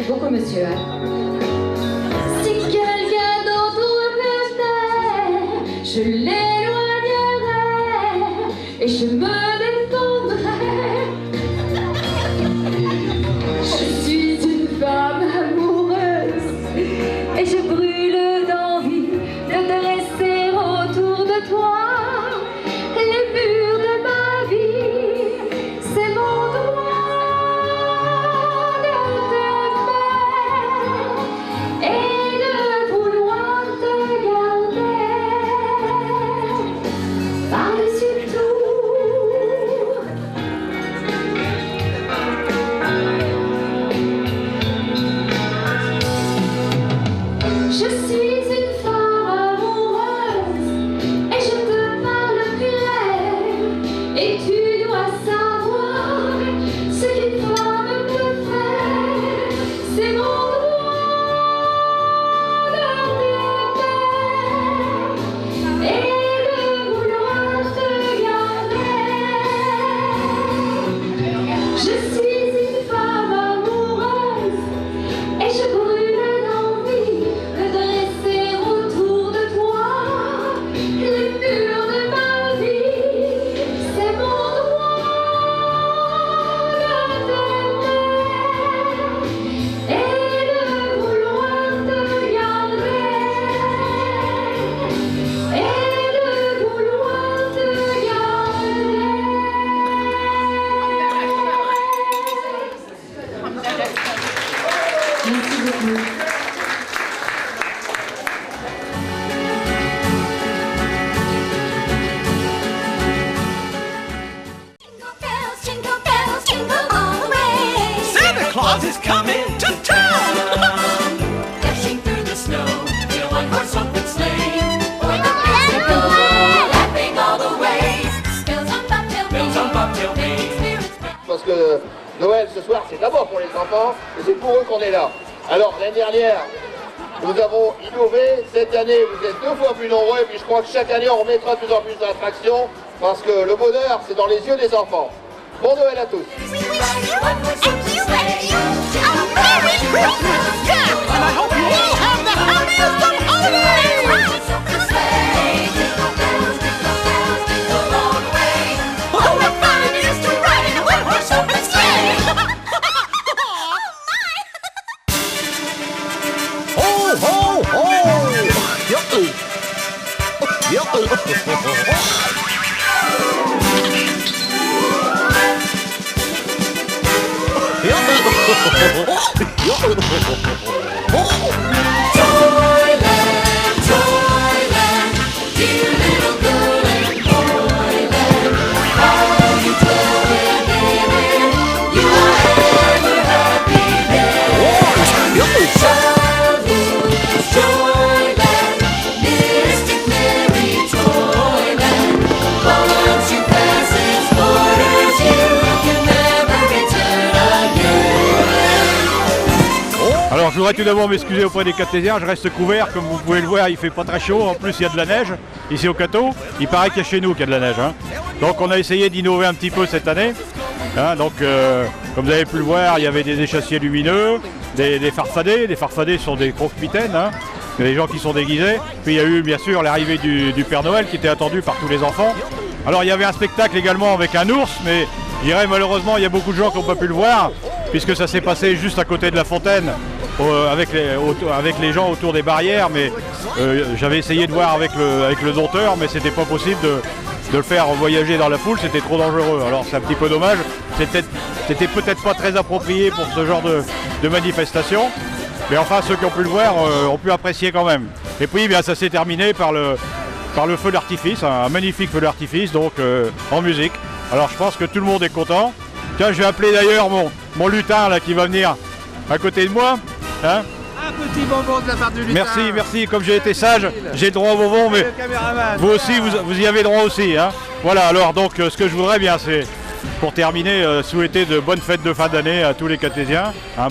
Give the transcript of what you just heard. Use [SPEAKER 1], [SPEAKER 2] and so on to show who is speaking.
[SPEAKER 1] beaucoup, monsieur. Si quelqu'un d'autre venait, je l'éloignerais et je me défendrais. Je suis une femme amoureuse et je brûle d'envie de dresser autour de toi les murs de ma vie. C'est mon droit de t'aimer et de vouloir te garder par-dessus tout. Je suis une femme amoureuse et je te parle clair. Et tu dois savoir ce qu'une femme peut faire. C'est mon droit de t'aimer et de vouloir te garder. Je suis une femme amoureuse et je brûle d'envie de dresser autour de toi les murs de ma vie. C'est mon droit de t'aimer et de vouloir te garder et de vouloir te garder. Merci beaucoup.
[SPEAKER 2] Jingle bells, jingle all the way.
[SPEAKER 3] Santa Claus is coming to town!
[SPEAKER 2] Dashing through the snow in a one-horse open sleigh. O'er the fields we go, laughing all the way. Bells on bobtail ring, spirits bright.
[SPEAKER 4] Parce que Noël ce soir c'est d'abord pour les enfants et c'est pour eux qu'on est là. Alors l'année dernière nous avons innové, cette année vous êtes 2 fois plus nombreux et puis je crois que chaque année on remettra de plus en plus d'attractions parce que le bonheur c'est dans les yeux des enfants. Bon Noël à tous.
[SPEAKER 3] Yeah, and I hope you all have the happiest of holidays! Oh, what fun it is to ride in a one-horse open sleigh! Ho, ho, ho!
[SPEAKER 2] Toyland, Toyland, dear little girl in Toyland. How you toy, baby, you are ever happy there. Childhood, Toyland, mystic merry Toyland. Once you pass its borders, you can never return again.
[SPEAKER 5] Alors je voudrais tout d'abord m'excuser auprès des Cartésiens, je reste couvert, comme vous pouvez le voir, il fait pas très chaud, en plus il y a de la neige ici au Cateau, il paraît qu'il y a chez nous qu'il y a de la neige. Hein. Donc on a essayé d'innover un petit peu cette année, hein. Donc comme vous avez pu le voir, il y avait des échassiers lumineux, des farfadets sont des croque-mitaines, hein. Il y a des gens qui sont déguisés, puis il y a eu bien sûr l'arrivée du Père Noël qui était attendu par tous les enfants. Alors il y avait un spectacle également avec un ours, mais je dirais malheureusement il y a beaucoup de gens qui n'ont pas pu le voir, puisque ça s'est passé juste à côté de la fontaine, avec les gens autour des barrières, mais j'avais essayé de voir avec le dompteur, mais c'était pas possible de le faire voyager dans la foule, c'était trop dangereux. Alors c'est un petit peu dommage, c'était peut-être pas très approprié pour ce genre de manifestation, mais enfin ceux qui ont pu le voir ont pu apprécier quand même. Et puis bien, ça s'est terminé par le feu d'artifice, un magnifique feu d'artifice, donc en musique. Alors je pense que tout le monde est content. Tiens, je vais appeler d'ailleurs mon lutin là qui va venir à côté de moi. Hein,
[SPEAKER 6] Un petit bonbon de la part du lutin.
[SPEAKER 5] merci, comme j'ai été sage, j'ai le droit au bonbon, mais vous aussi, vous y avez droit aussi. Hein. Voilà, alors donc ce que je voudrais bien, c'est, pour terminer, souhaiter de bonnes fêtes de fin d'année à tous les Cartésiens. Hein.